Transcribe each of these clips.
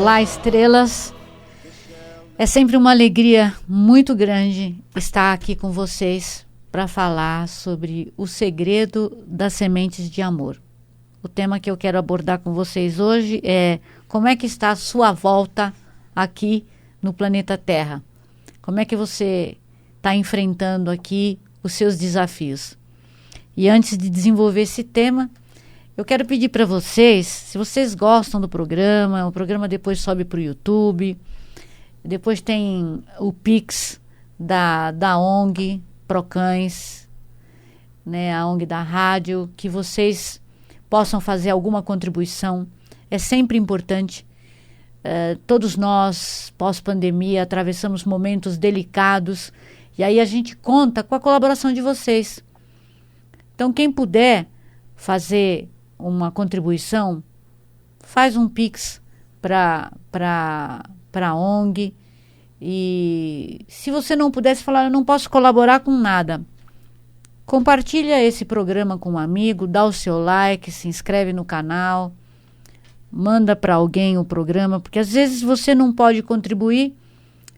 Olá, estrelas. É sempre uma alegria muito grande estar aqui com vocês para falar sobre o segredo das sementes de amor. O tema que eu quero abordar com vocês hoje é como é que está a sua volta aqui no planeta Terra. Como é que você está enfrentando aqui os seus desafios. E antes de desenvolver esse tema, eu quero pedir para vocês, se vocês gostam do programa, o programa depois sobe para o YouTube, depois tem o Pix da ONG Procães, né, a ONG da rádio, que vocês possam fazer alguma contribuição. É sempre importante. Todos nós, pós-pandemia, atravessamos momentos delicados e aí a gente conta com a colaboração de vocês. Então, quem puder fazer uma contribuição, faz um Pix para a ONG. E se você não pudesse falar, eu não posso colaborar com nada, compartilha esse programa com um amigo, dá o seu like, se inscreve no canal, manda para alguém o programa, porque às vezes você não pode contribuir,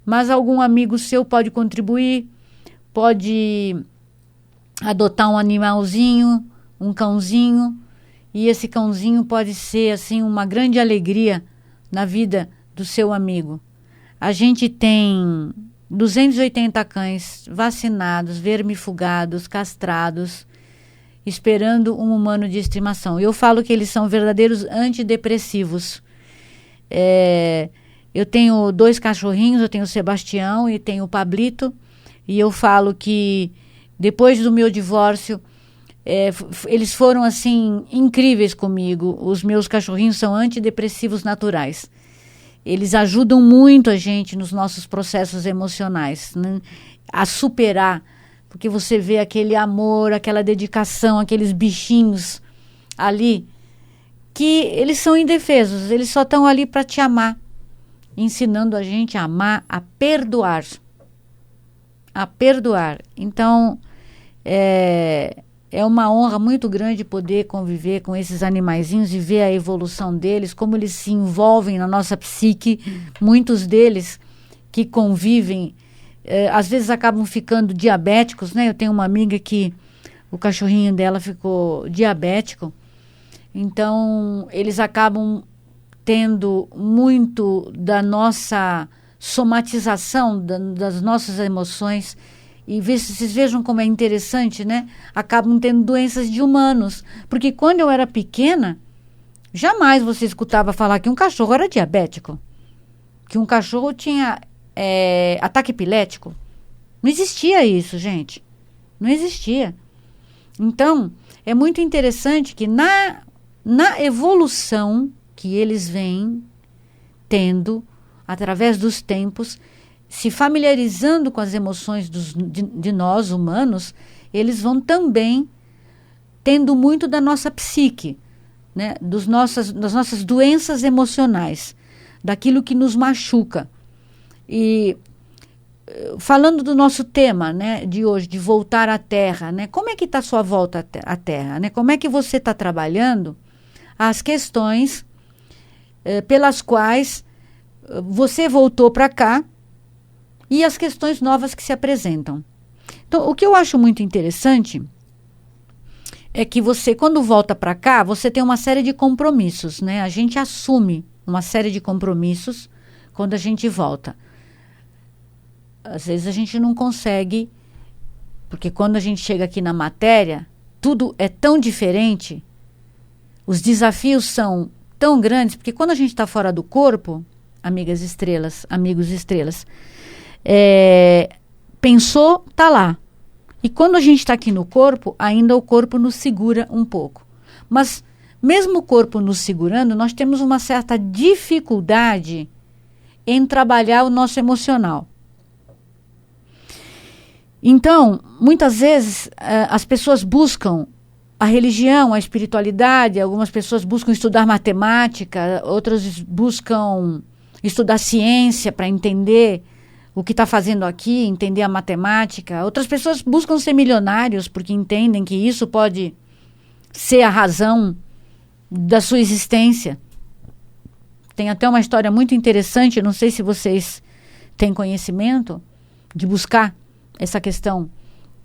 mas algum amigo seu pode contribuir, pode adotar um animalzinho, um cãozinho, e esse cãozinho pode ser assim uma grande alegria na vida do seu amigo. A gente tem 280 cães vacinados, vermifugados, castrados, esperando um humano de estimação. Eu falo que eles são verdadeiros antidepressivos. Eu tenho 2 cachorrinhos, eu tenho o Sebastião e tenho o Pablito, e eu falo que depois do meu divórcio, eles foram assim incríveis comigo. Os meus cachorrinhos são antidepressivos naturais. Eles ajudam muito a gente nos nossos processos emocionais, né, a superar, porque você vê aquele amor, aquela dedicação, aqueles bichinhos ali, que eles são indefesos, eles só estão ali para te amar, ensinando a gente a amar, a perdoar. A perdoar. Então, é uma honra muito grande poder conviver com esses animaizinhos e ver a evolução deles, como eles se envolvem na nossa psique. Muitos deles que convivem, às vezes acabam ficando diabéticos, né? Eu tenho uma amiga que o cachorrinho dela ficou diabético, então eles acabam tendo muito da nossa somatização, das nossas emoções. E vocês vejam como é interessante, né? Acabam tendo doenças de humanos. Porque quando eu era pequena, jamais você escutava falar que um cachorro era diabético. Que um cachorro tinha ataque epilético. Não existia isso, gente. Não existia. Então, é muito interessante que na evolução que eles vêm tendo, através dos tempos, se familiarizando com as emoções de nós, humanos, eles vão também tendo muito da nossa psique, né? Das nossas doenças emocionais, daquilo que nos machuca. E falando do nosso tema, né, de hoje, de voltar à Terra, né? Como é que está a sua volta à Terra? Né? Como é que você está trabalhando as questões pelas quais você voltou para cá, e as questões novas que se apresentam. Então, o que eu acho muito interessante é que você, quando volta para cá, você tem uma série de compromissos, né? A gente assume uma série de compromissos quando a gente volta. Às vezes a gente não consegue, porque quando a gente chega aqui na matéria, tudo é tão diferente, os desafios são tão grandes, porque quando a gente está fora do corpo, amigas estrelas, amigos estrelas, pensou, tá lá. E quando a gente está aqui no corpo, ainda o corpo nos segura um pouco. Mas mesmo o corpo nos segurando, nós temos uma certa dificuldade em trabalhar o nosso emocional. Então, muitas vezes, as pessoas buscam a religião, a espiritualidade, algumas pessoas buscam estudar matemática, outras buscam estudar ciência para entender o que está fazendo aqui, entender a matemática. Outras pessoas buscam ser milionários porque entendem que isso pode ser a razão da sua existência. Tem até uma história muito interessante, não sei se vocês têm conhecimento, de buscar essa questão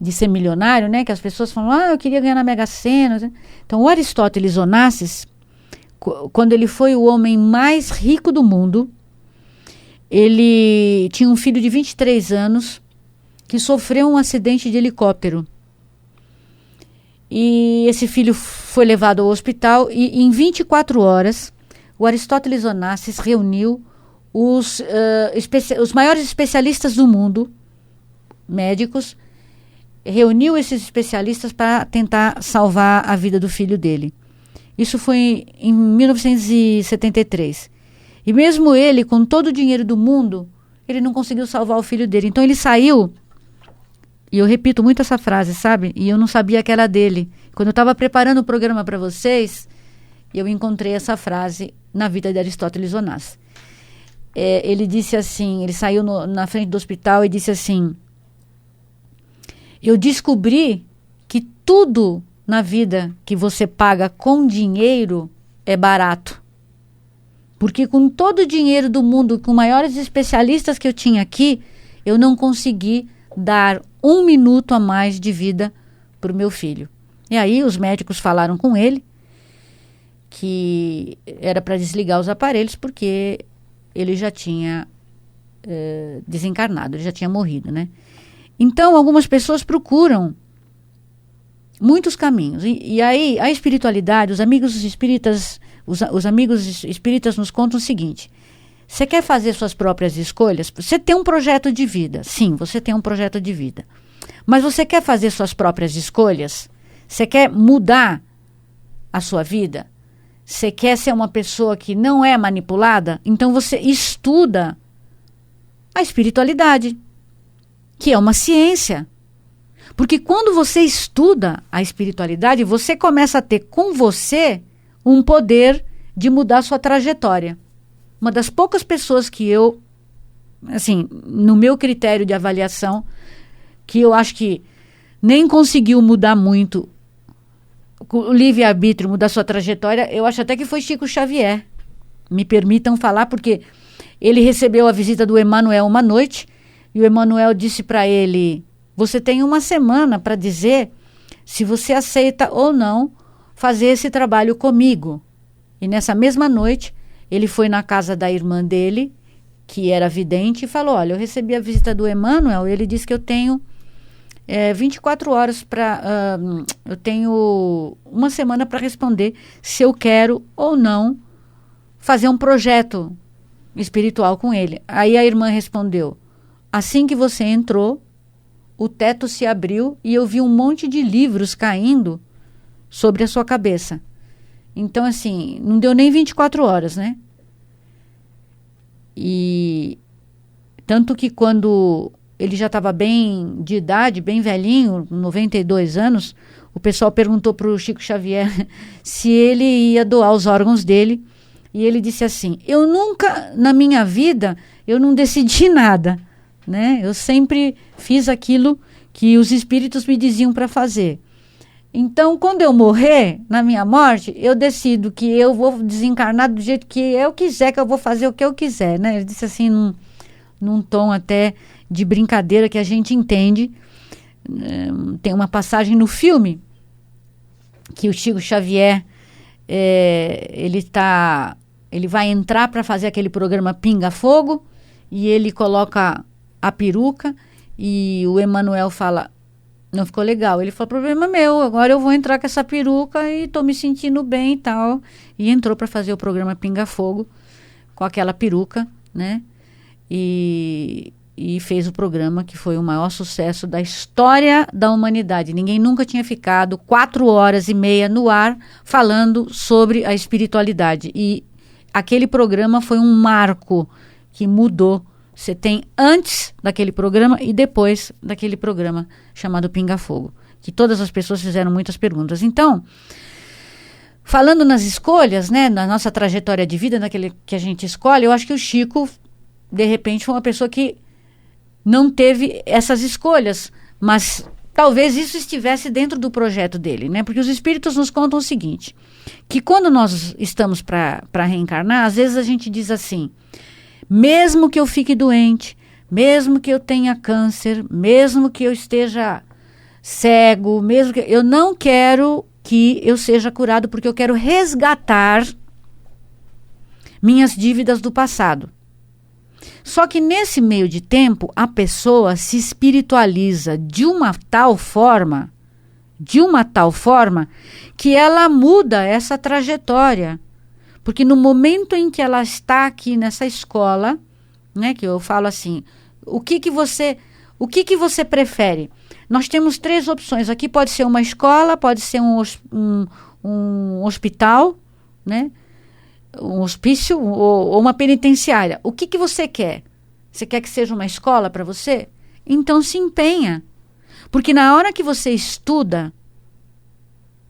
de ser milionário, né? Que as pessoas falam, eu queria ganhar na Mega Sena. Então, o Aristóteles Onassis, quando ele foi o homem mais rico do mundo, ele tinha um filho de 23 anos que sofreu um acidente de helicóptero. E esse filho foi levado ao hospital e em 24 horas o Aristóteles Onassis reuniu os maiores especialistas do mundo, médicos, reuniu esses especialistas para tentar salvar a vida do filho dele. Isso foi em 1973. E mesmo ele, com todo o dinheiro do mundo, ele não conseguiu salvar o filho dele. Então ele saiu, e eu repito muito essa frase, sabe? E eu não sabia que era dele. Quando eu estava preparando o programa para vocês, eu encontrei essa frase na vida de Aristóteles Onassis. Ele disse assim, ele saiu na frente do hospital e disse assim: eu descobri que tudo na vida que você paga com dinheiro é barato. Porque com todo o dinheiro do mundo, com maiores especialistas que eu tinha aqui, eu não consegui dar 1 minuto a mais de vida para o meu filho. E aí os médicos falaram com ele que era para desligar os aparelhos porque ele já tinha desencarnado, ele já tinha morrido, né? Então, algumas pessoas procuram muitos caminhos. E aí, a espiritualidade, os amigos espíritas, os amigos espíritas nos contam o seguinte: você quer fazer suas próprias escolhas? Você tem um projeto de vida. Sim, você tem um projeto de vida. Mas você quer fazer suas próprias escolhas? Você quer mudar a sua vida? Você quer ser uma pessoa que não é manipulada? Então você estuda a espiritualidade, que é uma ciência. Porque quando você estuda a espiritualidade, você começa a ter com você um poder de mudar a sua trajetória. Uma das poucas pessoas que eu, assim, no meu critério de avaliação, que eu acho que nem conseguiu mudar muito o livre-arbítrio, mudar sua trajetória, eu acho até que foi Chico Xavier. Me permitam falar, porque ele recebeu a visita do Emmanuel uma noite, e o Emmanuel disse para ele: você tem 1 semana para dizer se você aceita ou não fazer esse trabalho comigo. E nessa mesma noite, ele foi na casa da irmã dele, que era vidente, e falou: olha, eu recebi a visita do Emmanuel, ele disse que eu tenho 24 horas para... eu tenho 1 semana para responder se eu quero ou não fazer um projeto espiritual com ele. Aí a irmã respondeu: assim que você entrou, o teto se abriu e eu vi um monte de livros caindo sobre a sua cabeça. Então, assim, não deu nem 24 horas, né? E tanto que quando ele já estava bem de idade, bem velhinho, 92 anos, o pessoal perguntou para o Chico Xavier se ele ia doar os órgãos dele. E ele disse assim: eu nunca, na minha vida, eu não decidi nada, né? Eu sempre fiz aquilo que os espíritos me diziam para fazer. Então, quando eu morrer, na minha morte, eu decido que eu vou desencarnar do jeito que eu quiser, que eu vou fazer o que eu quiser, né? Ele disse assim, num tom até de brincadeira que a gente entende. Tem uma passagem no filme que o Chico Xavier, ele vai entrar para fazer aquele programa Pinga Fogo, e ele coloca a peruca, e o Emmanuel fala: não ficou legal. Ele falou: problema meu, agora eu vou entrar com essa peruca e tô me sentindo bem e tal. E entrou para fazer o programa Pinga Fogo com aquela peruca, né? E fez o programa que foi o maior sucesso da história da humanidade. Ninguém nunca tinha ficado 4h30 no ar falando sobre a espiritualidade. E aquele programa foi um marco que mudou. Você tem antes daquele programa e depois daquele programa chamado Pinga Fogo, que todas as pessoas fizeram muitas perguntas. Então, falando nas escolhas, né, na nossa trajetória de vida, naquele que a gente escolhe, eu acho que o Chico, de repente, foi uma pessoa que não teve essas escolhas, mas talvez isso estivesse dentro do projeto dele, né? Porque os espíritos nos contam o seguinte, que quando nós estamos para reencarnar, às vezes a gente diz assim, mesmo que eu fique doente, mesmo que eu tenha câncer, mesmo que eu esteja cego, mesmo que eu não quero que eu seja curado, porque eu quero resgatar minhas dívidas do passado. Só que nesse meio de tempo, a pessoa se espiritualiza de uma tal forma que ela muda essa trajetória. Porque no momento em que ela está aqui nessa escola, né, que eu falo assim, o que você prefere? Nós temos 3 opções. Aqui pode ser uma escola, pode ser um hospital, né? Um hospício ou uma penitenciária. O que você quer? Você quer que seja uma escola para você? Então se empenha. Porque na hora que você estuda,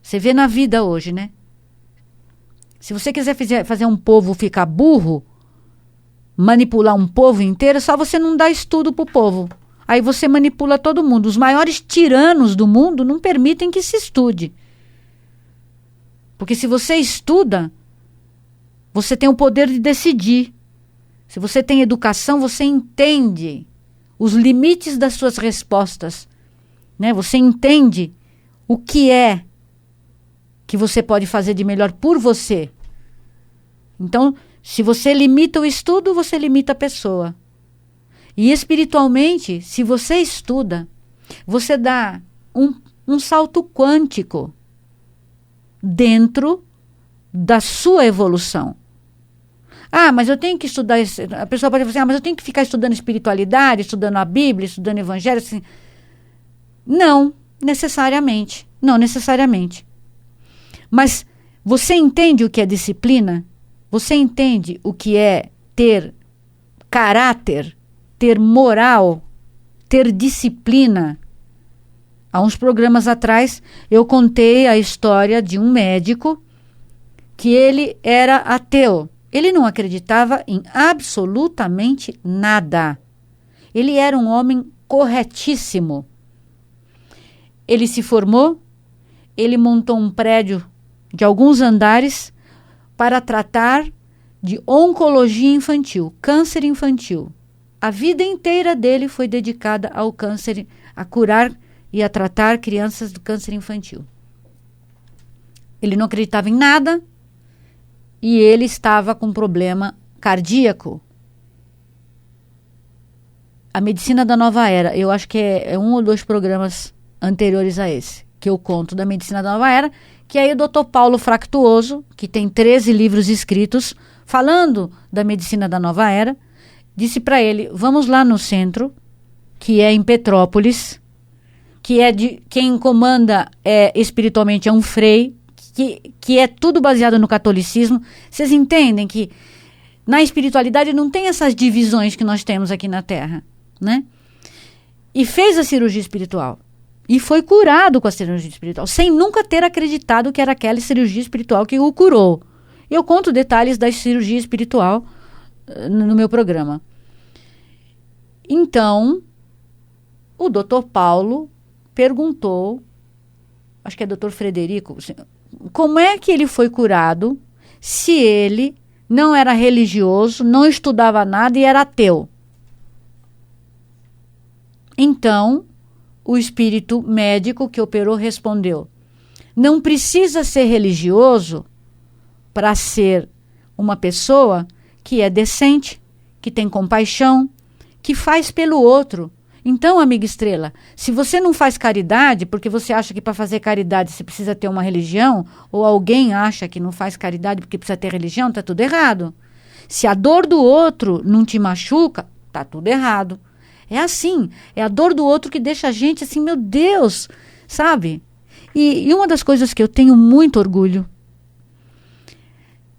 você vê na vida hoje, né? Se você quiser fazer um povo ficar burro, manipular um povo inteiro, é só você não dar estudo para o povo. Aí você manipula todo mundo. Os maiores tiranos do mundo não permitem que se estude. Porque se você estuda, você tem o poder de decidir. Se você tem educação, você entende os limites das suas respostas, né? Você entende o que é que você pode fazer de melhor por você. Então, se você limita o estudo, você limita a pessoa. E espiritualmente, se você estuda, você dá um salto quântico dentro da sua evolução. Ah, mas eu tenho que estudar... A pessoa pode dizer, mas eu tenho que ficar estudando espiritualidade, estudando a Bíblia, estudando Evangelho. Assim. Não necessariamente. Não necessariamente. Mas você entende o que é disciplina? Você entende o que é ter caráter, ter moral, ter disciplina? Há uns programas atrás, eu contei a história de um médico que ele era ateu. Ele não acreditava em absolutamente nada. Ele era um homem corretíssimo. Ele se formou, ele montou um prédio de alguns andares para tratar de oncologia infantil, câncer infantil. A vida inteira dele foi dedicada ao câncer, a curar e a tratar crianças do câncer infantil. Ele não acreditava em nada e ele estava com problema cardíaco. A medicina da nova era, eu acho que é 1 ou 2 programas anteriores a esse, que eu conto da medicina da nova era, que aí o Dr. Paulo Fractuoso, que tem 13 livros escritos falando da medicina da nova era, disse para ele, vamos lá no centro, que é em Petrópolis, que é de quem comanda espiritualmente é um frei, que é tudo baseado no catolicismo. Vocês entendem que na espiritualidade não tem essas divisões que nós temos aqui na Terra, né? E fez a cirurgia espiritual. E foi curado com a cirurgia espiritual, sem nunca ter acreditado que era aquela cirurgia espiritual que o curou. Eu conto detalhes da cirurgia espiritual no meu programa. Então, o Dr. Paulo perguntou, acho que é Dr. Frederico, como é que ele foi curado se ele não era religioso, não estudava nada e era ateu? Então, o espírito médico que operou respondeu, não precisa ser religioso para ser uma pessoa que é decente, que tem compaixão, que faz pelo outro. Então, amiga Estrela, se você não faz caridade, porque você acha que para fazer caridade você precisa ter uma religião, ou alguém acha que não faz caridade porque precisa ter religião, está tudo errado. Se a dor do outro não te machuca, está tudo errado. É assim, é a dor do outro que deixa a gente assim, meu Deus, sabe? E uma das coisas que eu tenho muito orgulho,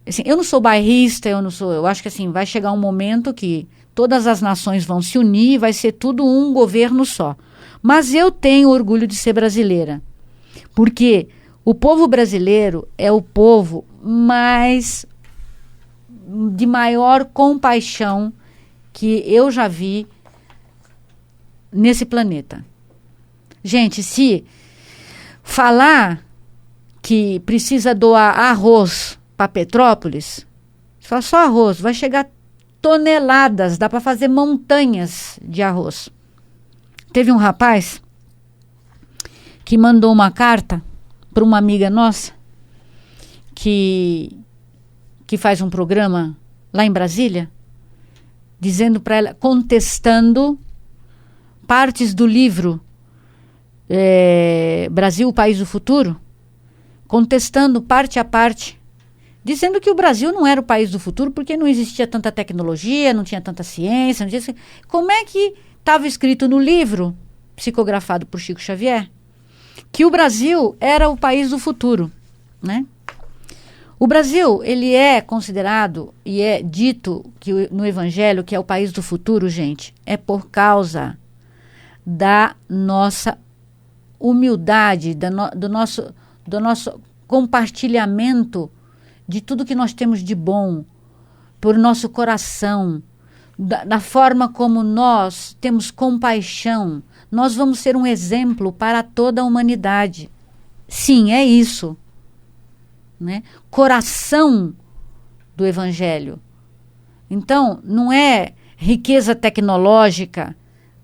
assim, eu não sou bairrista, eu acho que assim, vai chegar um momento que todas as nações vão se unir e vai ser tudo um governo só. Mas eu tenho orgulho de ser brasileira, porque o povo brasileiro é o povo de maior compaixão que eu já vi nesse planeta. Gente, se falar que precisa doar arroz para Petrópolis, se fala só arroz, vai chegar toneladas, dá para fazer montanhas de arroz. Teve um rapaz que mandou uma carta para uma amiga nossa que faz um programa lá em Brasília, dizendo para ela, contestando partes do livro Brasil, o País do Futuro, contestando parte a parte, dizendo que o Brasil não era o país do futuro porque não existia tanta tecnologia, não tinha tanta ciência. Não tinha... Como é que estava escrito no livro, psicografado por Chico Xavier, que o Brasil era o país do futuro, né? O Brasil, ele é considerado e é dito que no Evangelho que é o país do futuro, gente, é por causa da nossa humildade, do nosso compartilhamento de tudo que nós temos de bom, por nosso coração, da forma como nós temos compaixão. Nós vamos ser um exemplo para toda a humanidade. Sim, é isso. Né? Coração do Evangelho. Então, não é riqueza tecnológica,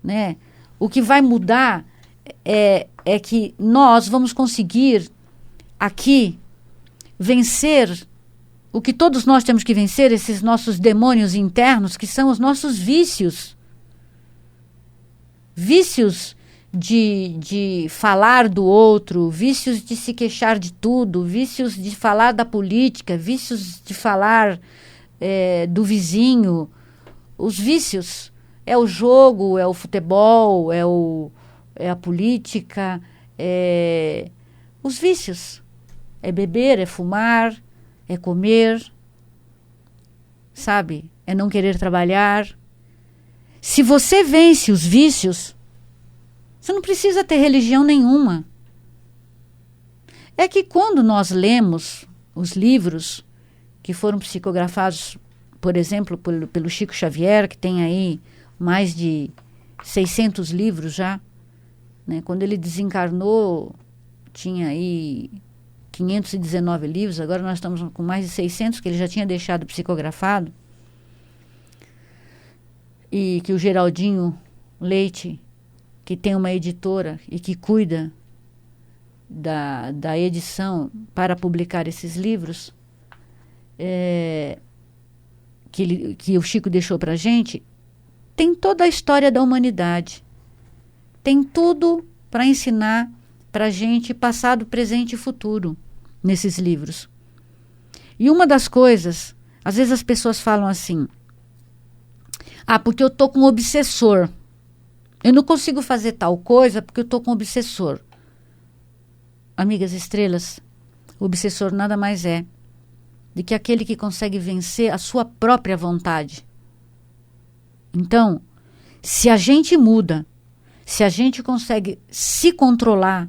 né? O que vai mudar é que nós vamos conseguir aqui vencer o que todos nós temos que vencer, esses nossos demônios internos, que são os nossos vícios. Vícios de falar do outro, vícios de se queixar de tudo, vícios de falar da política, vícios de falar do vizinho. Os vícios é o jogo, é o futebol, é a política, os vícios. É beber, é fumar, é comer, sabe? É não querer trabalhar. Se você vence os vícios, você não precisa ter religião nenhuma. É que quando nós lemos os livros que foram psicografados, por exemplo, pelo Chico Xavier, que tem aí mais de 600 livros já, né? Quando ele desencarnou, tinha aí 519 livros, agora nós estamos com mais de 600 que ele já tinha deixado psicografado, e que o Geraldinho Leite, que tem uma editora e que cuida da edição para publicar esses livros, que o Chico deixou para a gente, tem toda a história da humanidade. Tem tudo para ensinar para a gente passado, presente e futuro nesses livros. E uma das coisas, às vezes as pessoas falam assim, porque eu estou com um obsessor. Eu não consigo fazer tal coisa porque eu estou com um obsessor. Amigas estrelas, o obsessor nada mais é do que aquele que consegue vencer a sua própria vontade. Então, se a gente muda, se a gente consegue se controlar,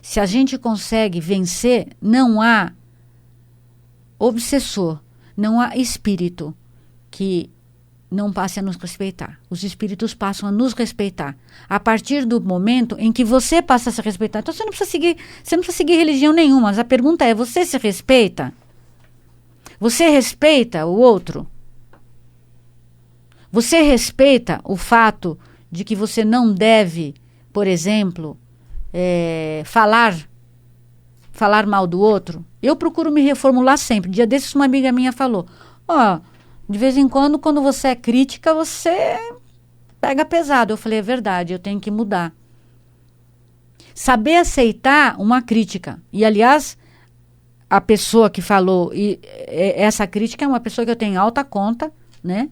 se a gente consegue vencer, não há obsessor, não há espírito que não passe a nos respeitar. Os espíritos passam a nos respeitar a partir do momento em que você passa a se respeitar. Então você não precisa seguir religião nenhuma, mas a pergunta é: você se respeita? Você respeita o outro? Você respeita o fato de que você não deve, por exemplo, falar mal do outro? Eu procuro me reformular sempre. Dia desses uma amiga minha falou: de vez em quando você é crítica, você pega pesado. Eu falei: é verdade, eu tenho que mudar. Saber aceitar uma crítica. E, aliás, a pessoa que falou, essa crítica é uma pessoa que eu tenho alta conta, né?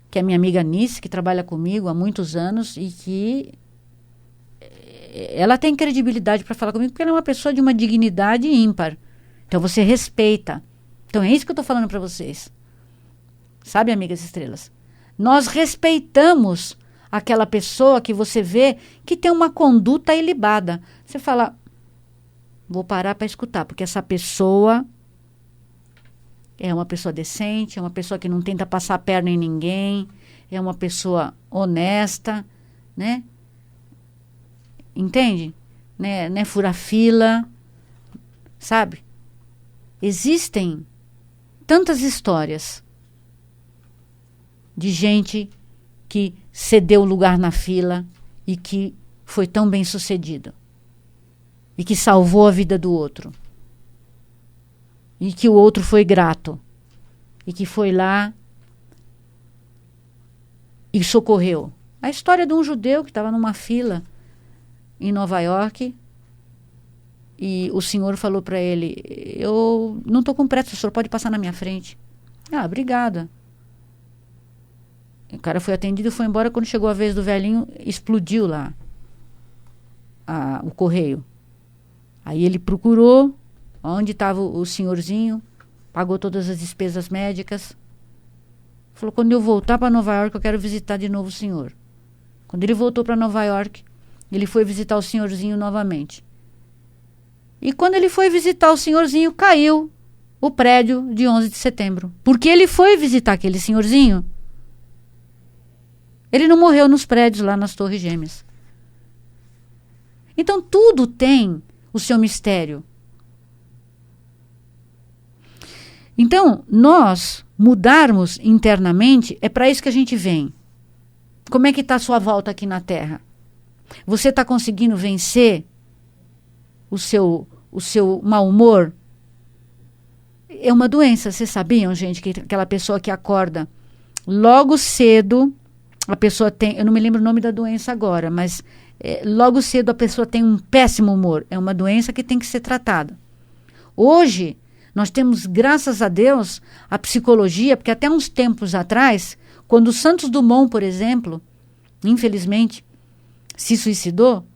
Que é minha amiga Nice, que trabalha comigo há muitos anos e que ela tem credibilidade para falar comigo porque ela é uma pessoa de uma dignidade ímpar. Então você respeita. Então é isso que eu estou falando para vocês. Sabe, amigas estrelas? Nós respeitamos aquela pessoa que você vê que tem uma conduta ilibada. Você fala: vou parar para escutar, porque essa pessoa é uma pessoa decente, é uma pessoa que não tenta passar a perna em ninguém, é uma pessoa honesta, né? entende? Né? Não é furar fila, sabe? Existem tantas histórias de gente que cedeu lugar na fila e que foi tão bem sucedido. E que salvou a vida do outro. E que o outro foi grato. E que foi lá e socorreu. A história de um judeu que estava numa fila em Nova York e o senhor falou para ele: eu não estou com pressa, o senhor pode passar na minha frente. Ah, obrigada. O cara foi atendido e foi embora. Quando chegou a vez do velhinho, explodiu lá o correio. Aí ele procurou onde estava o senhorzinho, pagou todas as despesas médicas. Falou: quando eu voltar para Nova York, eu quero visitar de novo o senhor. Quando ele voltou para Nova York, ele foi visitar o senhorzinho novamente. E quando ele foi visitar o senhorzinho, caiu o prédio de 11 de setembro. Porque ele foi visitar aquele senhorzinho. Ele não morreu nos prédios lá nas Torres Gêmeas. Então tudo tem o seu mistério. Então, nós mudarmos internamente, é para isso que a gente vem. Como é que está a sua volta aqui na Terra? Você está conseguindo vencer o seu mau humor? É uma doença, vocês sabiam, gente, que aquela pessoa que acorda logo cedo, a pessoa tem, eu não me lembro o nome da doença agora, mas logo cedo a pessoa tem um péssimo humor. É uma doença que tem que ser tratada. Hoje, nós temos, graças a Deus, a psicologia, porque até uns tempos atrás, quando o Santos Dumont, por exemplo, infelizmente, se suicidou,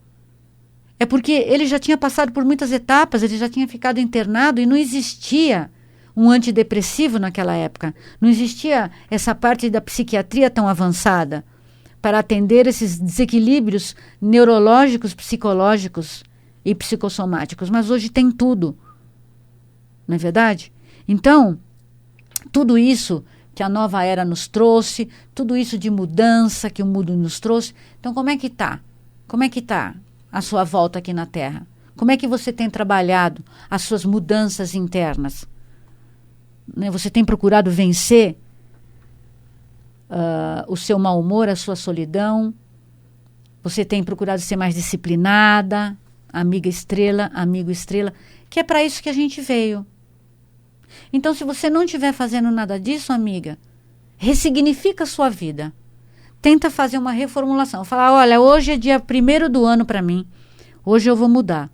é porque ele já tinha passado por muitas etapas, ele já tinha ficado internado e não existia um antidepressivo naquela época. Não existia essa parte da psiquiatria tão avançada para atender esses desequilíbrios neurológicos, psicológicos e psicossomáticos. Mas hoje tem tudo. Não é verdade? Então, tudo isso que a nova era nos trouxe, tudo isso de mudança que o mundo nos trouxe. Então, como é que está? Como é que está a sua volta aqui na Terra? Como é que você tem trabalhado as suas mudanças internas? Né? Você tem procurado vencer o seu mau humor, a sua solidão? Você tem procurado ser mais disciplinada? Amiga estrela, amigo estrela, que é para isso que a gente veio. Então, se você não estiver fazendo nada disso, amiga, ressignifica a sua vida. Tenta fazer uma reformulação. Falar: olha, hoje é dia 1º do ano para mim. Hoje eu vou mudar.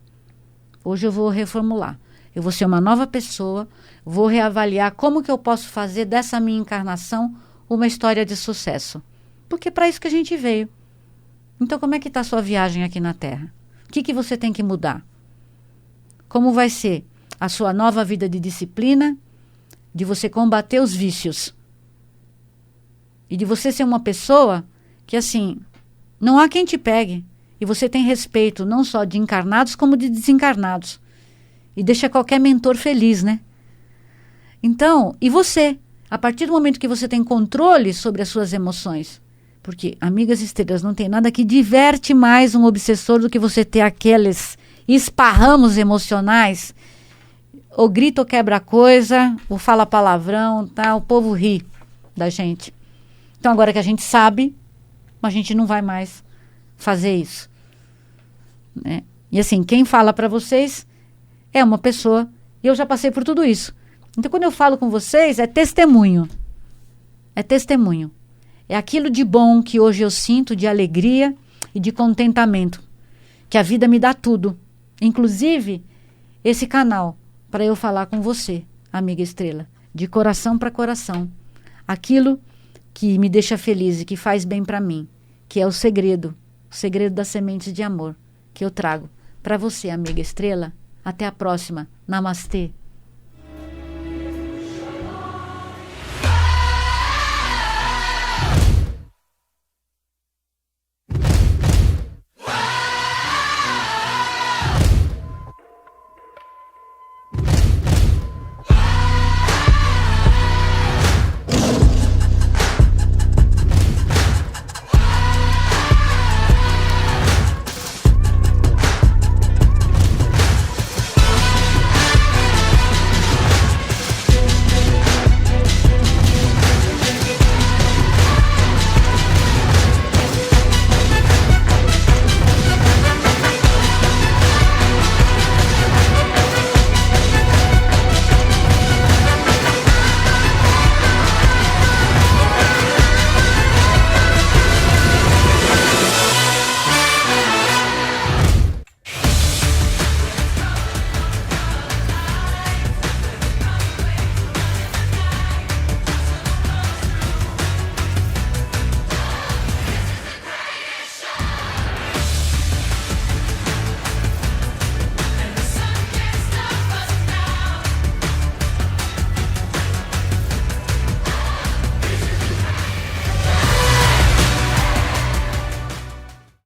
Hoje eu vou reformular. Eu vou ser uma nova pessoa. Vou reavaliar como que eu posso fazer dessa minha encarnação uma história de sucesso. Porque é para isso que a gente veio. Então, como é que está a sua viagem aqui na Terra? O que você tem que mudar? Como vai ser a sua nova vida de disciplina, de você combater os vícios e de você ser uma pessoa que, assim, não há quem te pegue e você tem respeito não só de encarnados como de desencarnados e deixa qualquer mentor feliz, né? Então, e você? A partir do momento que você tem controle sobre as suas emoções, porque, amigas estrelas, não tem nada que diverte mais um obsessor do que você ter aqueles esparramos emocionais, ou grita ou quebra coisa, ou fala palavrão, tá? O povo ri da gente. Então, agora que a gente sabe, a gente não vai mais fazer isso. Né? E assim, quem fala para vocês é uma pessoa, e eu já passei por tudo isso. Então, quando eu falo com vocês, é testemunho. É testemunho. É aquilo de bom que hoje eu sinto, de alegria e de contentamento. Que a vida me dá tudo. Inclusive, esse canal, para eu falar com você, amiga estrela, de coração para coração. Aquilo que me deixa feliz e que faz bem para mim, que é o segredo das sementes de amor que eu trago para você, amiga estrela. Até a próxima. Namastê.